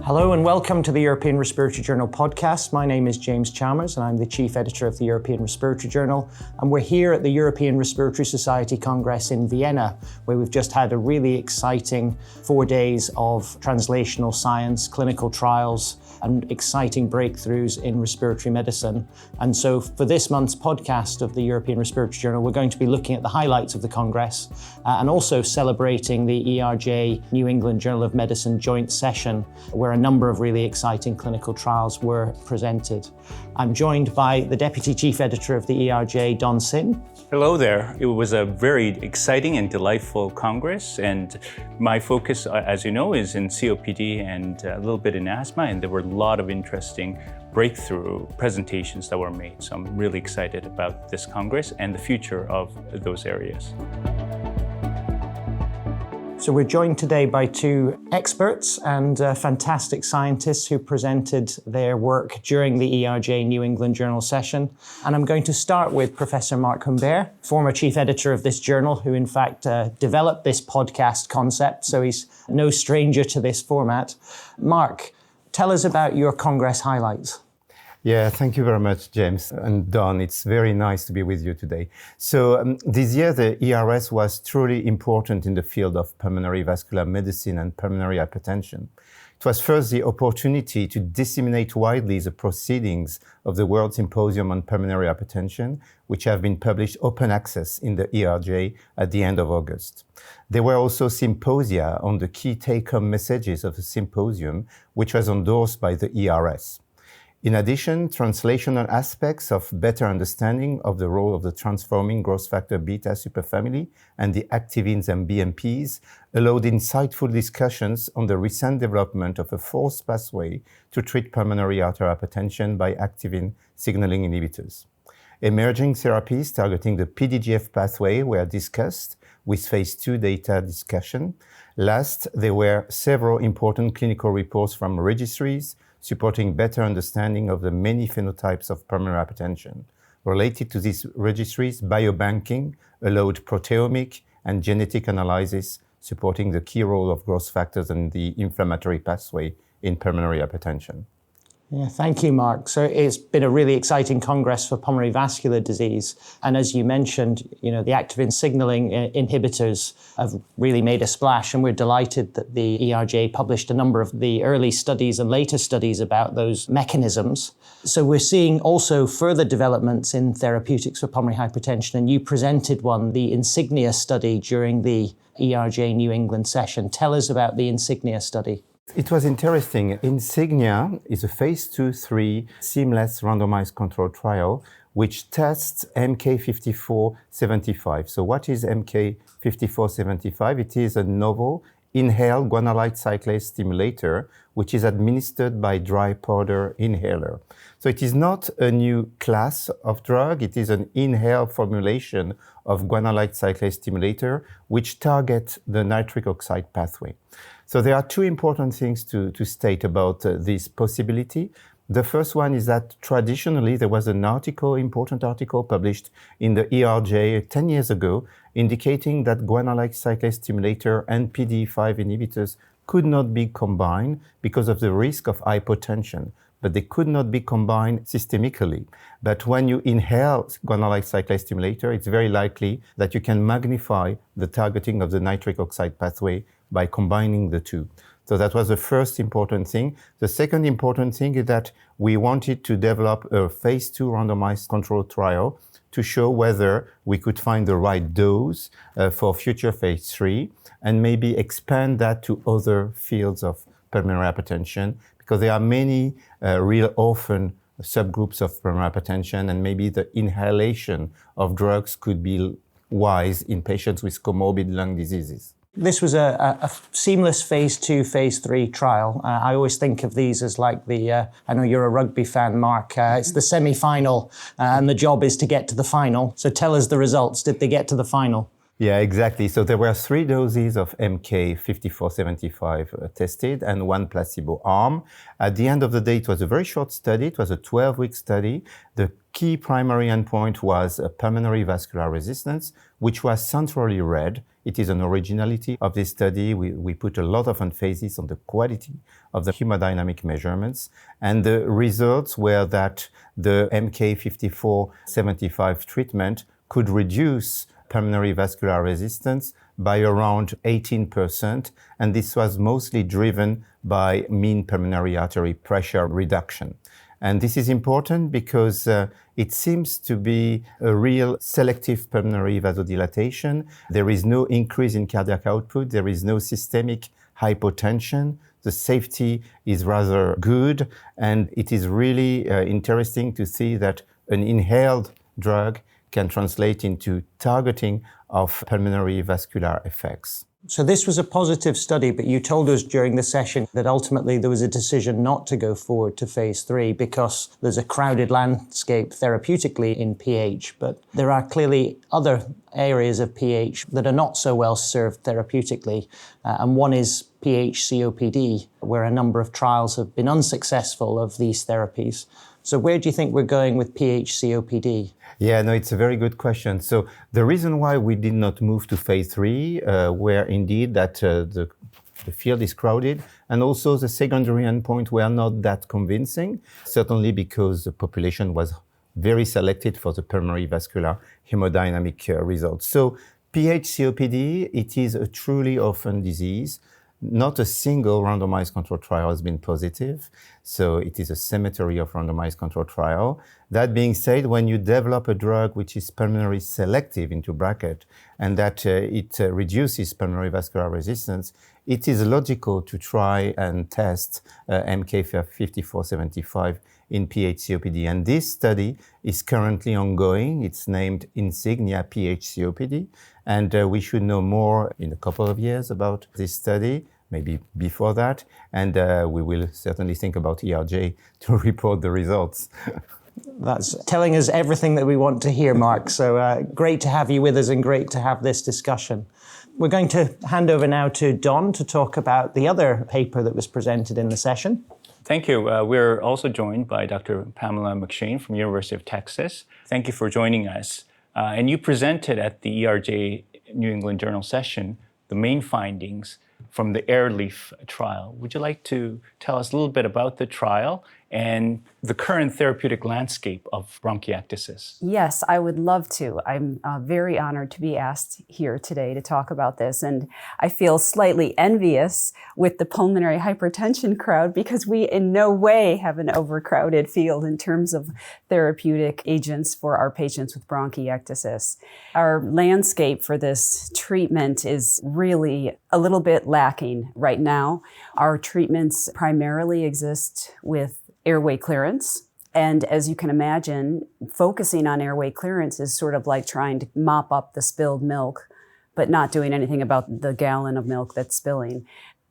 Hello and welcome to the European Respiratory Journal podcast. My name is James Chalmers and I'm the chief editor of the European Respiratory Journal. And we're here at the European Respiratory Society Congress in Vienna, where we've just had a really exciting 4 days of translational science, clinical trials, and exciting breakthroughs in respiratory medicine. And so for this month's podcast of the European Respiratory Journal, we're going to be looking at the highlights of the Congress and also celebrating the ERJ New England Journal of Medicine joint session, where a number of really exciting clinical trials were presented. I'm joined by the Deputy Chief Editor of the ERJ, Don Sin. Hello there. It was a very exciting and delightful Congress, and my focus, as you know, is in COPD and a little bit in asthma, and there were a lot of interesting breakthrough presentations that were made. So I'm really excited about this Congress and the future of those areas. So we're joined today by two experts and fantastic scientists who presented their work during the ERJ New England Journal session. And I'm going to start with Professor Marc Humbert, former chief editor of this journal, who in fact developed this podcast concept. So he's no stranger to this format. Marc, tell us about your Congress highlights. Yeah, thank you very much, James and Don. It's very nice to be with you today. So this year, the ERS was truly important in the field of pulmonary vascular medicine and pulmonary hypertension. It was first the opportunity to disseminate widely the proceedings of the World Symposium on Pulmonary Hypertension, which have been published open access in the ERJ at the end of August. There were also symposia on the key take-home messages of the symposium, which was endorsed by the ERS. In addition, translational aspects of better understanding of the role of the transforming growth factor beta superfamily and the activins and BMPs allowed insightful discussions on the recent development of a fourth pathway to treat pulmonary arterial hypertension by activin signaling inhibitors. Emerging therapies targeting the PDGF pathway were discussed with phase 2 data discussion. Last, there were several important clinical reports from registries supporting better understanding of the many phenotypes of pulmonary hypertension. Related to these registries, biobanking allowed proteomic and genetic analysis supporting the key role of growth factors in the inflammatory pathway in pulmonary hypertension. Yeah, thank you, Marc. So it's been a really exciting Congress for pulmonary vascular disease. And as you mentioned, the activin signaling inhibitors have really made a splash. And we're delighted that the ERJ published a number of the early studies and later studies about those mechanisms. So we're seeing also further developments in therapeutics for pulmonary hypertension. And you presented one, the Insignia study, during the ERJ New England session. Tell us about the Insignia study. It was interesting. Insignia is a phase 2-3 seamless randomized controlled trial which tests MK5475. So what is MK5475? It is a novel inhaled guanylate cyclase stimulator which is administered by dry powder inhaler. So it is not a new class of drug. It is an inhaled formulation of guanylate cyclase stimulator which target the nitric oxide pathway. So there are two important things to state about this possibility. The first one is that traditionally there was an important article published in the ERJ 10 years ago indicating that guanylate cyclase stimulator and PDE5 inhibitors could not be combined because of the risk of hypotension, but they could not be combined systemically. But when you inhale guanylate cyclase stimulator, it's very likely that you can magnify the targeting of the nitric oxide pathway by combining the two. So that was the first important thing. The second important thing is that we wanted to develop a phase 2 randomized controlled trial to show whether we could find the right dose for future phase 3 and maybe expand that to other fields of pulmonary hypertension, because there are many real orphan subgroups of pulmonary hypertension, and maybe the inhalation of drugs could be wise in patients with comorbid lung diseases. This was a seamless phase 2, phase 3 trial. I always think of these as like I know you're a rugby fan, Marc. It's the semi-final and the job is to get to the final. So tell us the results. Did they get to the final? Yeah, exactly. So there were 3 doses of MK5475 tested and 1 placebo arm. At the end of the day, it was a very short study. It was a 12-week study. The key primary endpoint was pulmonary vascular resistance, which was centrally read It is an originality of this study. We put a lot of emphasis on the quality of the hemodynamic measurements. And the results were that the MK-5475 treatment could reduce pulmonary vascular resistance by around 18%. And this was mostly driven by mean pulmonary artery pressure reduction. And this is important because it seems to be a real selective pulmonary vasodilatation. There is no increase in cardiac output. There is no systemic hypotension. The safety is rather good. And it is really interesting to see that an inhaled drug can translate into targeting of pulmonary vascular effects. So this was a positive study, but you told us during the session that ultimately there was a decision not to go forward to phase 3 because there's a crowded landscape therapeutically in PH, but there are clearly other areas of PH that are not so well served therapeutically, and one is PH-COPD, where a number of trials have been unsuccessful of these therapies. So where do you think we're going with PH-COPD? Yeah, no, it's a very good question. So the reason why we did not move to phase 3 were indeed that the field is crowded, and also the secondary endpoint were not that convincing, certainly because the population was very selected for the pulmonary vascular hemodynamic results. So PH-COPD, it is a truly orphan disease. Not a single randomized controlled trial has been positive, so it is a cemetery of randomized controlled trial. That being said, when you develop a drug which is pulmonary selective, into bracket, and that it reduces pulmonary vascular resistance, it is logical to try and test MK-5475 in PH-COPD. And this study is currently ongoing. It's named Insignia PH-COPD. And we should know more in a couple of years about this study, maybe before that. And we will certainly think about ERJ to report the results. That's telling us everything that we want to hear, Marc. So great to have you with us and great to have this discussion. We're going to hand over now to Don to talk about the other paper that was presented in the session. Thank you. We're also joined by Dr. Pamela McShane from University of Texas. Thank you for joining us. And you presented at the ERJ New England Journal session the main findings from the AirLeaf trial. Would you like to tell us a little bit about the trial and the current therapeutic landscape of bronchiectasis? Yes, I would love to. I'm very honored to be asked here today to talk about this. And I feel slightly envious with the pulmonary hypertension crowd because we in no way have an overcrowded field in terms of therapeutic agents for our patients with bronchiectasis. Our landscape for this treatment is really a little bit lacking right now. Our treatments primarily exist with airway clearance. And as you can imagine, focusing on airway clearance is sort of like trying to mop up the spilled milk, but not doing anything about the gallon of milk that's spilling.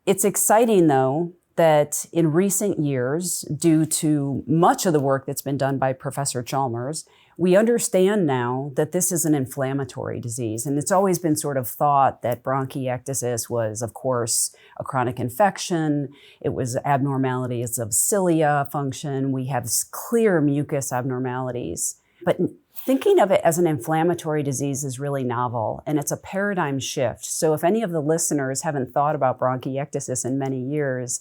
It's exciting, though, that in recent years, due to much of the work that's been done by Professor Chalmers, we understand now that this is an inflammatory disease. And it's always been sort of thought that bronchiectasis was, of course, a chronic infection. It was abnormalities of cilia function. We have clear mucus abnormalities. But thinking of it as an inflammatory disease is really novel, and it's a paradigm shift. So if any of the listeners haven't thought about bronchiectasis in many years,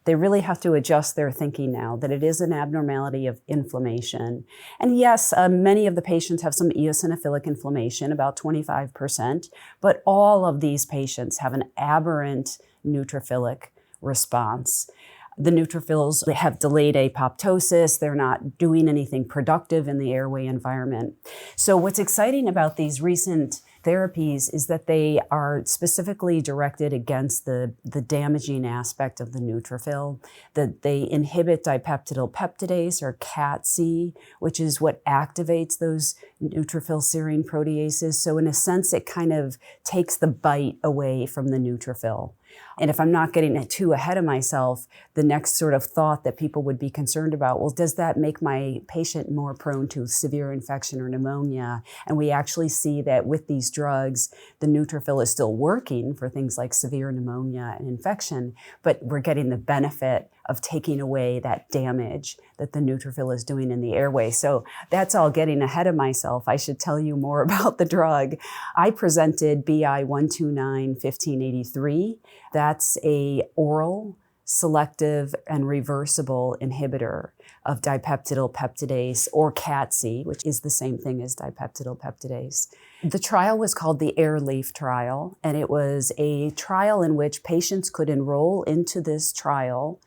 they really have to adjust their thinking now that it is an abnormality of inflammation. And yes, many of the patients have some eosinophilic inflammation, about 25%, but all of these patients have an aberrant neutrophilic response. The neutrophils have delayed apoptosis. They're not doing anything productive in the airway environment. So what's exciting about these recent therapies is that they are specifically directed against the damaging aspect of the neutrophil, that they inhibit dipeptidyl peptidase, or CAT-C, which is what activates those neutrophil serine proteases. So in a sense, it kind of takes the bite away from the neutrophil. And if I'm not getting too ahead of myself, the next sort of thought that people would be concerned about, well, does that make my patient more prone to severe infection or pneumonia? And we actually see that with these drugs, the neutrophil is still working for things like severe pneumonia and infection, but we're getting the benefit of taking away that damage that the neutrophil is doing in the airway. So that's all getting ahead of myself. I should tell you more about the drug. I presented BI 129-1583. That's a oral, selective, and reversible inhibitor of dipeptidyl peptidase, or CAT-C, which is the same thing as dipeptidyl peptidase. The trial was called the AirLeaf trial, and it was a trial in which patients could enroll into this trial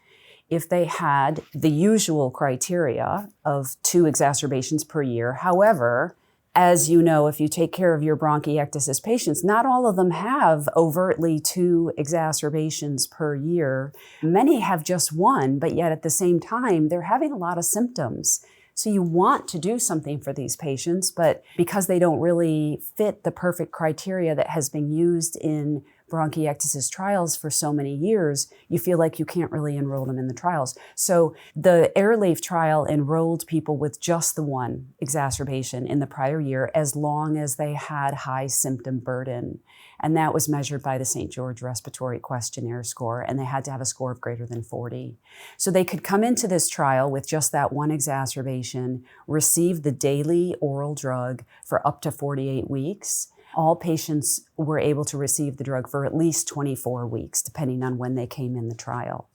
if they had the usual criteria of 2 exacerbations per year. However, as you know, if you take care of your bronchiectasis patients, not all of them have overtly 2 exacerbations per year. Many have just 1, but yet at the same time, they're having a lot of symptoms. So you want to do something for these patients, but because they don't really fit the perfect criteria that has been used in bronchiectasis trials for so many years, you feel like you can't really enroll them in the trials. So the AirLeaf trial enrolled people with just the 1 exacerbation in the prior year, as long as they had high symptom burden. And that was measured by the St. George Respiratory Questionnaire score, and they had to have a score of greater than 40. So they could come into this trial with just that 1 exacerbation, receive the daily oral drug for up to 48 weeks. All patients were able to receive the drug for at least 24 weeks, depending on when they came in the trial.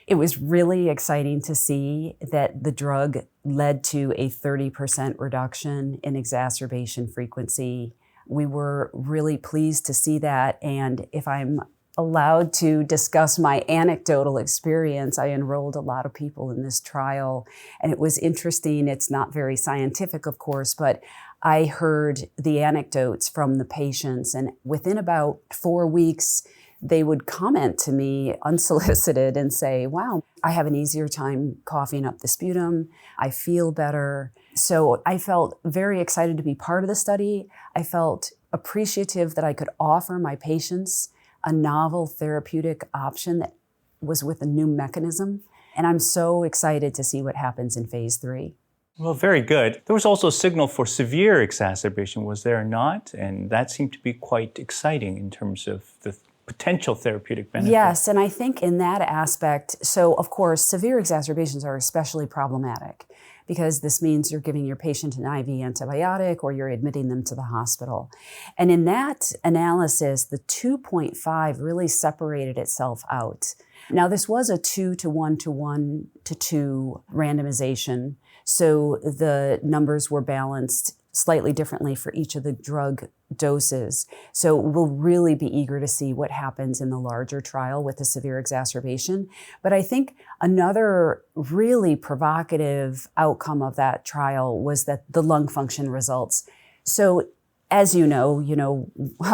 It was really exciting to see that the drug led to a 30% reduction in exacerbation frequency. We were really pleased to see that, and if I'm allowed to discuss my anecdotal experience, I enrolled a lot of people in this trial, and it was interesting. It's not very scientific, of course, but I heard the anecdotes from the patients, and within about 4 weeks, they would comment to me unsolicited and say, wow, I have an easier time coughing up the sputum. I feel better. So I felt very excited to be part of the study. I felt appreciative that I could offer my patients a novel therapeutic option that was with a new mechanism. And I'm so excited to see what happens in phase 3. Well, very good. There was also a signal for severe exacerbation, was there not? And that seemed to be quite exciting in terms of the potential therapeutic benefit. Yes, and I think in that aspect, so of course, severe exacerbations are especially problematic because this means you're giving your patient an IV antibiotic or you're admitting them to the hospital. And in that analysis, the 2.5 really separated itself out. Now, this was a 2-to-1-to-1-to-2 randomization, so the numbers were balanced slightly differently for each of the drug doses. So we'll really be eager to see what happens in the larger trial with the severe exacerbation. But I think another really provocative outcome of that trial was that the lung function results. So as you know,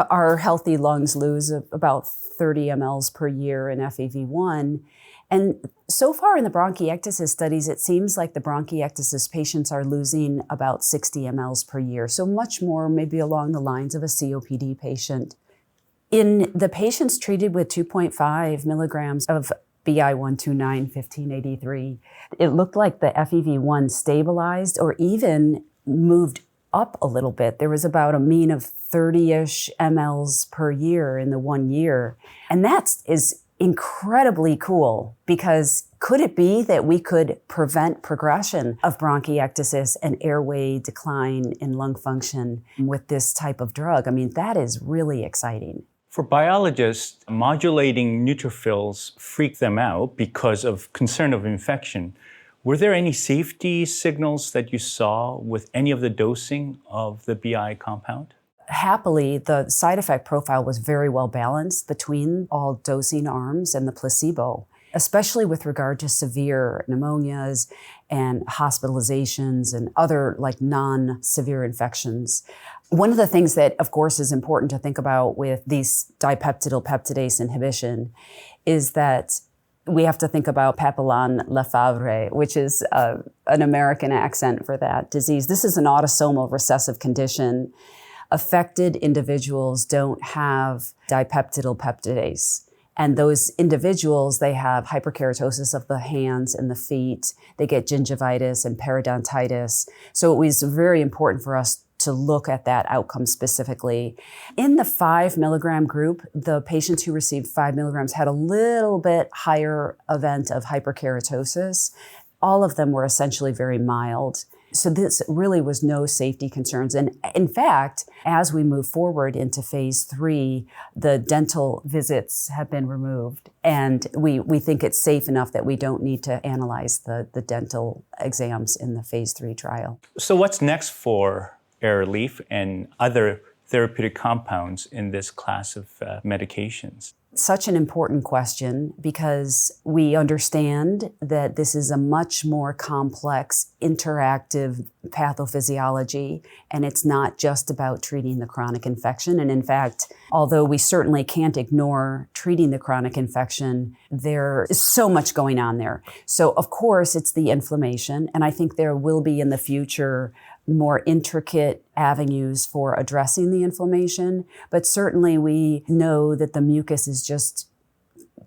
our healthy lungs lose about 30 mLs per year in FEV1. And so far in the bronchiectasis studies, it seems like the bronchiectasis patients are losing about 60 mLs per year. So much more maybe along the lines of a COPD patient. In the patients treated with 2.5 milligrams of BI 129-1583, it looked like the FEV1 stabilized or even moved up a little bit. There was about a mean of 30-ish mLs per year in the 1 year. And that is incredibly cool, because could it be that we could prevent progression of bronchiectasis and airway decline in lung function with this type of drug? I mean, that is really exciting. For biologists, modulating neutrophils freak them out because of concern of infection. Were there any safety signals that you saw with any of the dosing of the BI compound? Happily, the side effect profile was very well balanced between all dosing arms and the placebo, especially with regard to severe pneumonias and hospitalizations and other like non-severe infections. One of the things that, of course, is important to think about with these dipeptidyl peptidase inhibition is that we have to think about Papillon-Lefèvre, which is an American accent for that disease. This is an autosomal recessive condition. Affected individuals don't have dipeptidyl peptidase. And those individuals, they have hyperkeratosis of the hands and the feet. They get gingivitis and periodontitis. So it was very important for us to look at that outcome specifically. In the 5 milligram group, the patients who received 5 milligrams had a little bit higher event of hyperkeratosis. All of them were essentially very mild. So this really was no safety concerns. And in fact, as we move forward into phase 3, the dental visits have been removed. And we think it's safe enough that we don't need to analyze the dental exams in the phase 3 trial. So what's next for Airleaf and other therapeutic compounds in this class of medications? Such an important question because we understand that this is a much more complex, interactive pathophysiology, and it's not just about treating the chronic infection. And in fact, although we certainly can't ignore treating the chronic infection, there is so much going on there. So of course, it's the inflammation, and I think there will be in the future more intricate avenues for addressing the inflammation, but certainly we know that the mucus is just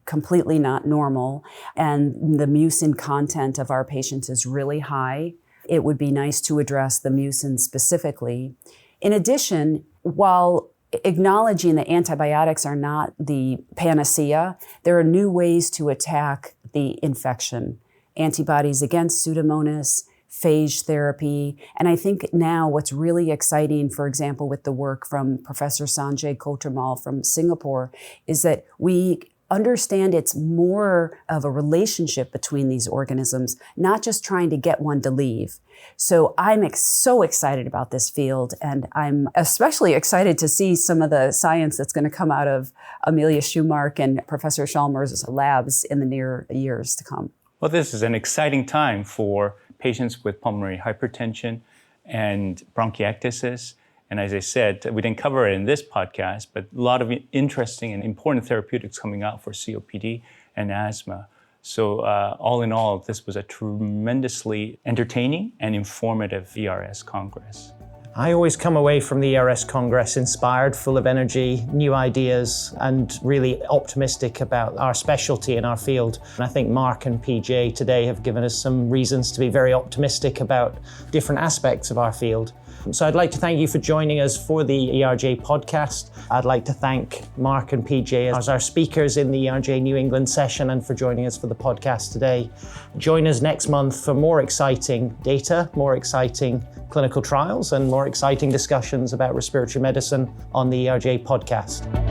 completely not normal, and the mucin content of our patients is really high. It would be nice to address the mucin specifically. In addition, while acknowledging that antibiotics are not the panacea, there are new ways to attack the infection. Antibodies against Pseudomonas, phage therapy. And I think now what's really exciting, for example, with the work from Professor Sanjay Kotramal from Singapore, is that we understand it's more of a relationship between these organisms, not just trying to get one to leave. So I'm so excited about this field, and I'm especially excited to see some of the science that's going to come out of Amelia Schumark and Professor Chalmers' labs in the near years to come. Well, this is an exciting time for patients with pulmonary hypertension and bronchiectasis. And as I said, we didn't cover it in this podcast, but a lot of interesting and important therapeutics coming out for COPD and asthma. So all in all, this was a tremendously entertaining and informative ERS Congress. I always come away from the ERS Congress inspired, full of energy, new ideas, and really optimistic about our specialty in our field. And I think Marc and PJ today have given us some reasons to be very optimistic about different aspects of our field. So I'd like to thank you for joining us for the ERJ podcast. I'd like to thank Marc and PJ as our speakers in the ERJ New England session and for joining us for the podcast today. Join us next month for more exciting data, more exciting clinical trials, and more exciting discussions about respiratory medicine on the ERJ podcast.